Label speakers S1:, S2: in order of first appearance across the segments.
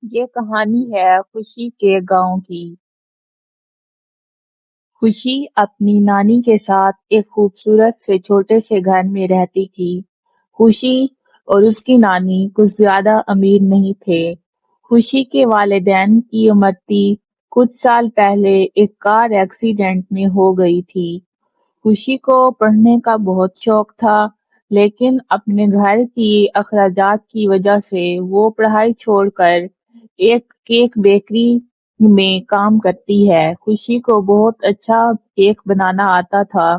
S1: یہ کہانی ہے خوشی کے گاؤں کی۔ خوشی اپنی نانی کے ساتھ ایک خوبصورت سے چھوٹے سے گھر میں رہتی تھی۔ خوشی اور اس کی نانی کچھ زیادہ امیر نہیں تھے۔ خوشی کے والدین کی عمر تھی کچھ سال پہلے ایک کار ایکسیڈنٹ میں ہو گئی تھی۔ خوشی کو پڑھنے کا بہت شوق تھا، لیکن اپنے گھر کی اخراجات کی وجہ سے وہ پڑھائی چھوڑ کر ایک کیک بیکری میں کام کرتی ہے۔ خوشی کو بہت اچھا کیک بنانا آتا تھا،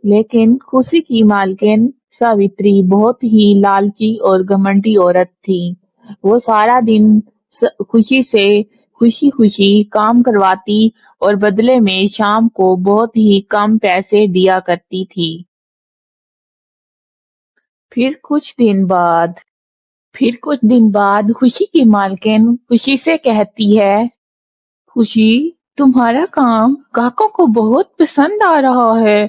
S1: لیکن خوشی کی مالکن ساوتری بہت ہی لالچی اور گھمنڈی عورت تھی۔ وہ سارا دن خوشی سے خوشی کام کرواتی اور بدلے میں شام کو بہت ہی کم پیسے دیا کرتی تھی۔ پھر کچھ دن بعد خوشی کی مالکن خوشی سے کہتی ہے، خوشی، تمہارا کام گاہکوں کو بہت پسند آ رہا ہے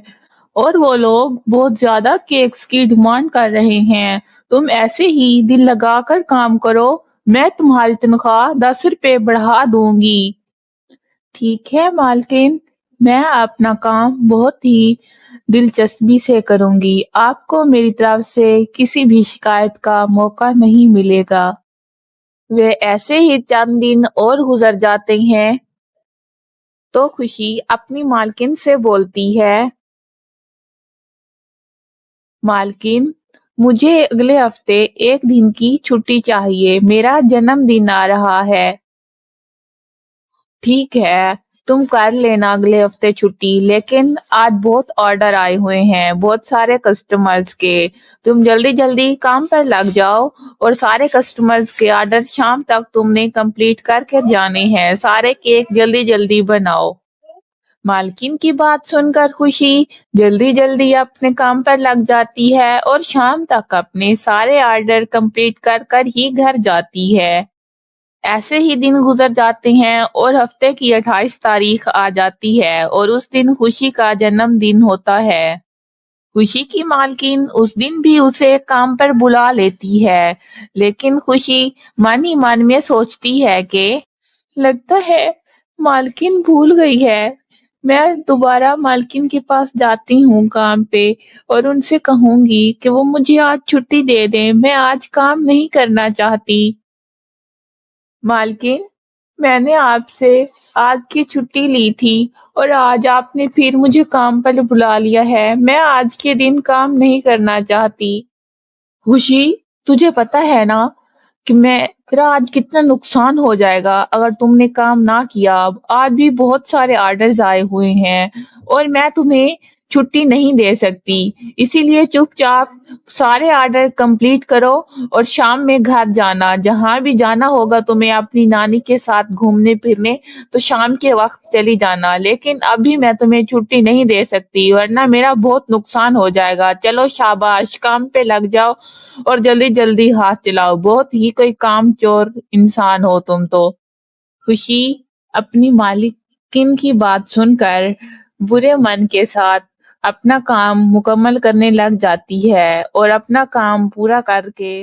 S1: اور وہ لوگ بہت زیادہ کیکس کی ڈیمانڈ کر رہے ہیں۔ تم ایسے ہی دل لگا کر کام کرو، میں تمہاری تنخواہ 10 روپے بڑھا دوں گی۔ ٹھیک ہے مالکن، میں اپنا کام بہت ہی دلچسپی سے کروں گی۔ آپ کو میری طرف سے کسی بھی شکایت کا موقع نہیں ملے گا۔ وہ ایسے ہی چند دن اور گزر جاتے ہیں تو خوشی اپنی مالکن سے بولتی ہے، مالکن، مجھے اگلے ہفتے ایک دن کی چھٹی چاہیے، میرا جنم دن آ رہا ہے۔ ٹھیک ہے، تم کر لینا اگلے ہفتے چھٹی، لیکن آج بہت آرڈر آئے ہوئے ہیں، بہت سارے کسٹمرز کے۔ تم جلدی جلدی کام پر لگ جاؤ اور سارے کسٹمرز کے آرڈر شام تک تم نے کمپلیٹ کر کے جانے ہیں۔ سارے کیک جلدی جلدی بناؤ۔ مالکن کی بات سن کر خوشی جلدی جلدی اپنے کام پر لگ جاتی ہے اور شام تک اپنے سارے آرڈر کمپلیٹ کر کر ہی گھر جاتی ہے۔ ایسے ہی دن گزر جاتے ہیں اور ہفتے کی 28 تاریخ آ جاتی ہے اور اس دن خوشی کا جنم دن ہوتا ہے۔ خوشی کی مالکن اس دن بھی اسے کام پر بلا لیتی ہے، لیکن خوشی من ہی من میں سوچتی ہے کہ لگتا ہے مالکن بھول گئی ہے۔ میں دوبارہ مالکن کے پاس جاتی ہوں کام پہ اور ان سے کہوں گی کہ وہ مجھے آج چھٹی دے دیں، میں آج کام نہیں کرنا چاہتی۔ مالکن، میں نے آپ سے آج کی چھٹی لی تھی اور آج آپ نے پھر مجھے کام پر بلا لیا ہے، میں آج کے دن کام نہیں کرنا چاہتی۔ خوشی، تجھے پتا ہے نا کہ میرا آج کتنا نقصان ہو جائے گا اگر تم نے کام نہ کیا۔ آج بھی بہت سارے آرڈرز آئے ہوئے ہیں اور میں تمہیں چھٹی نہیں دے سکتی، اسی لیے چپ چاپ سارے آرڈر کمپلیٹ کرو اور شام میں گھر جانا۔ جہاں بھی جانا ہوگا تمہیں اپنی نانی کے ساتھ گھومنے پھرنے تو شام کے وقت چلی جانا، لیکن ابھی میں تمہیں چھٹی نہیں دے سکتی ورنہ میرا بہت نقصان ہو جائے گا۔ چلو شاباش، کام پہ لگ جاؤ اور جلدی جلدی ہاتھ چلاؤ، بہت ہی کوئی کام چور انسان ہو تم تو۔ خوشی اپنی مالکن کی بات سن کر برے من کے ساتھ اپنا کام مکمل کرنے لگ جاتی ہے اور اپنا کام پورا کر کے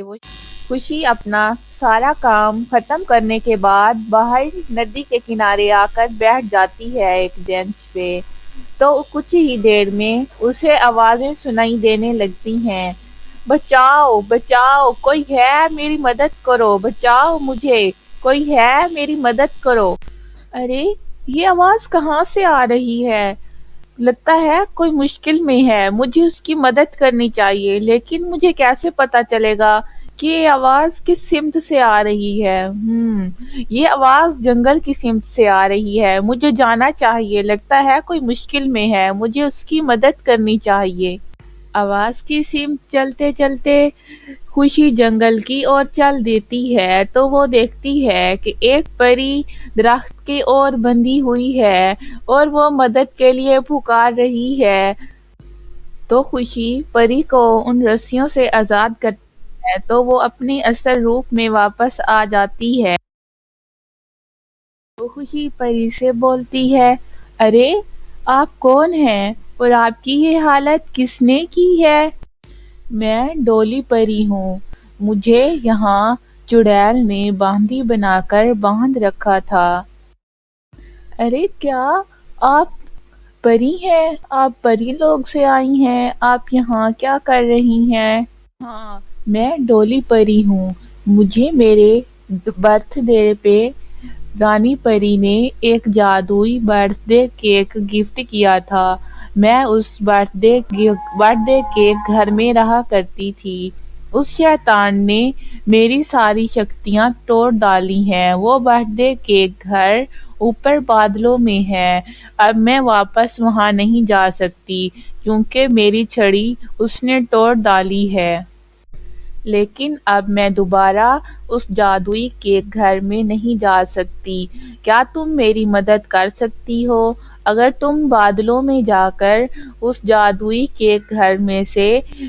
S1: خوشی اپنا سارا کام ختم کرنے کے بعد باہر ندی کے کنارے آ کر بیٹھ جاتی ہے ایک بینچ پہ، تو کچھ ہی دیر میں اسے آوازیں سنائی دینے لگتی ہیں، بچاؤ بچاؤ، کوئی ہے میری مدد کرو، بچاؤ مجھے، کوئی ہے میری مدد کرو۔ ارے یہ آواز کہاں سے آ رہی ہے؟ لگتا ہے کوئی مشکل میں ہے، مجھے اس کی مدد کرنی چاہیے، لیکن مجھے کیسے پتا چلے گا کہ یہ آواز کس سمت سے آ رہی ہے؟ یہ آواز جنگل کی سمت سے آ رہی ہے، مجھے جانا چاہیے، لگتا ہے کوئی مشکل میں ہے، مجھے اس کی مدد کرنی چاہیے۔ آواز کی سمت چلتے چلتے خوشی جنگل کی اور چل دیتی ہے تو وہ دیکھتی ہے کہ ایک پری درخت کی اور بندھی ہوئی ہے اور وہ مدد کے لیے پکار رہی ہے۔ تو خوشی پری کو ان رسیوں سے آزاد کرتی ہے تو وہ اپنی اصل روپ میں واپس آ جاتی ہے۔ تو خوشی پری سے بولتی ہے، ارے آپ کون ہیں اور آپ کی یہ حالت کس نے کی ہے؟ میں ڈولی پری ہوں، مجھے یہاں چڑیل نے باندھی بنا کر باندھ رکھا تھا۔ ارے کیا آپ پری ہیں؟ آپ پری لوگ سے آئی ہیں؟ آپ یہاں کیا کر رہی ہیں؟ ہاں، میں ڈولی پری ہوں۔ مجھے میرے برتھ ڈے پہ رانی پری نے ایک جادوئی برتھ ڈے کیک گفٹ کیا تھا۔ میں اس برتھ ڈے کیک گھر میں رہا کرتی تھی۔ اس شیطان نے میری ساری شکتیاں توڑ ڈالی ہیں۔ وہ برتھ ڈے کیک گھر اوپر بادلوں میں ہے۔ اب میں واپس وہاں نہیں جا سکتی کیونکہ میری چھڑی اس نے توڑ ڈالی ہے۔ لیکن اب میں دوبارہ اس جادوئی کیک گھر میں نہیں جا سکتی۔ کیا تم میری مدد کر سکتی ہو؟ اگر تم بادلوں میں جا کر اس جادوئی کیک گھر میں سے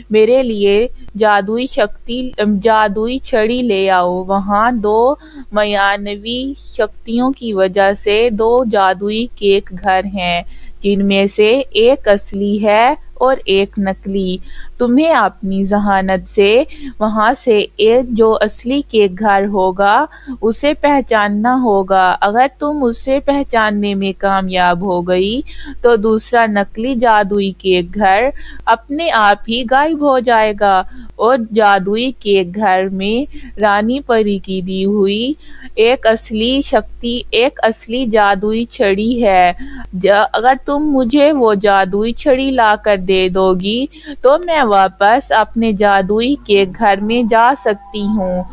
S1: میرے لیے جادوئی چھڑی لے آؤ۔ وہاں دو معنوی شکتیوں کی وجہ سے دو جادوئی کیک گھر ہیں، جن میں سے ایک اصلی ہے اور ایک نقلی۔ تمہیں اپنی ذہانت سے وہاں سے ایک جو اصلی کیک گھر ہوگا اسے پہچاننا ہوگا۔ اگر تم اسے پہچاننے میں کامیاب ہو گئی تو دوسرا نقلی جادوئی کیک گھر اپنے آپ ہی غائب ہو جائے گا اور جادوئی کیک گھر میں رانی پری کی دی ہوئی ایک اصلی جادوئی چھڑی ہے۔ اگر تم مجھے وہ جادوئی چھڑی لا کر دے دو گی تو میں واپس اپنے جادوئی کیک گھر میں جا سکتی ہوں۔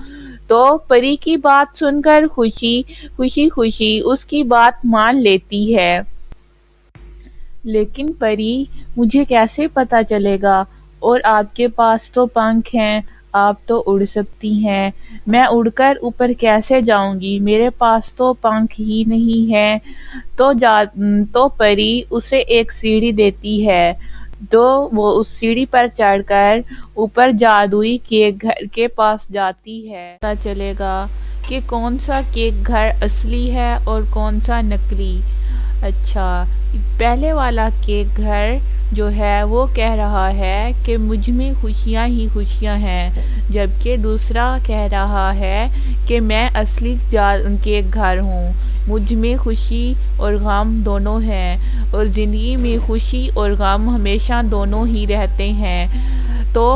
S1: تو پری کی بات سن کر خوشی اس کی بات مان لیتی ہے۔ لیکن پری، مجھے کیسے پتہ چلے گا؟ اور آپ کے پاس تو پنکھ ہیں، آپ تو اڑ سکتی ہیں۔ میں اڑ کر اوپر کیسے جاؤں گی؟ میرے پاس تو پنکھ ہی نہیں ہیں۔ تو پری اسے ایک سیڑھی دیتی ہے تو وہ اس سیڑھی پر چڑھ کر اوپر جادوئی کیک گھر کے پاس جاتی ہے۔ پتہ چلے گا کہ کون سا کیک گھر اصلی ہے اور کون سا نقلی۔ اچھا، پہلے والا کیک گھر جو ہے وہ کہہ رہا ہے کہ مجھ میں خوشیاں ہی خوشیاں ہیں، جبکہ دوسرا کہہ رہا ہے کہ میں اصلی کیک گھر ہوں، مجھ میں خوشی اور غم دونوں ہیں اور زندگی میں خوشی اور غم ہمیشہ دونوں ہی رہتے ہیں۔ تو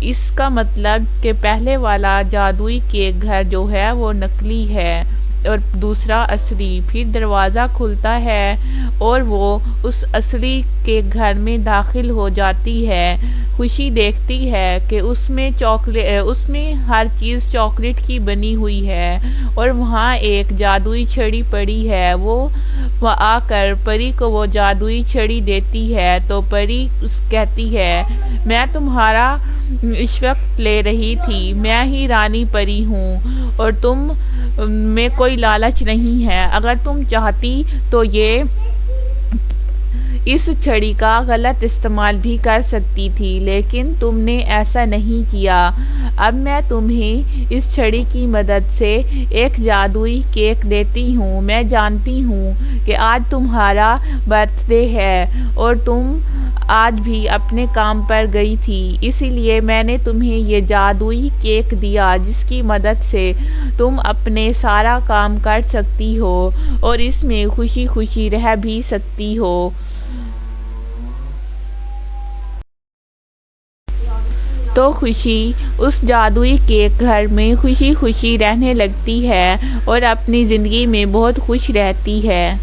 S1: اس کا مطلب کہ پہلے والا جادوئی کیک گھر جو ہے وہ نقلی ہے اور دوسرا اصلی۔ پھر دروازہ کھلتا ہے اور وہ اس اصلی کیک گھر میں داخل ہو جاتی ہے۔ خوشی دیکھتی ہے کہ اس میں ہر چیز چاکلیٹ کی بنی ہوئی ہے اور وہاں ایک جادوئی چھڑی پڑی ہے۔ وہ آ کر پری کو وہ جادوئی چھڑی دیتی ہے تو پری کہتی ہے، میں تمہارا عشق لے رہی تھی، میں ہی رانی پری ہوں اور تم میں کوئی لالچ نہیں ہے۔ اگر تم چاہتی تو اس چھڑی کا غلط استعمال بھی کر سکتی تھی، لیکن تم نے ایسا نہیں کیا۔ اب میں تمہیں اس چھڑی کی مدد سے ایک جادوئی کیک دیتی ہوں۔ میں جانتی ہوں کہ آج تمہارا برتھ ڈے ہے اور تم آج بھی اپنے کام پر گئی تھی، اسی لیے میں نے تمہیں یہ جادوئی کیک دیا جس کی مدد سے تم اپنے سارا کام کر سکتی ہو اور اس میں خوشی رہ بھی سکتی ہو۔ تو خوشی اس جادوئی کیک گھر میں خوشی رہنے لگتی ہے اور اپنی زندگی میں بہت خوش رہتی ہے۔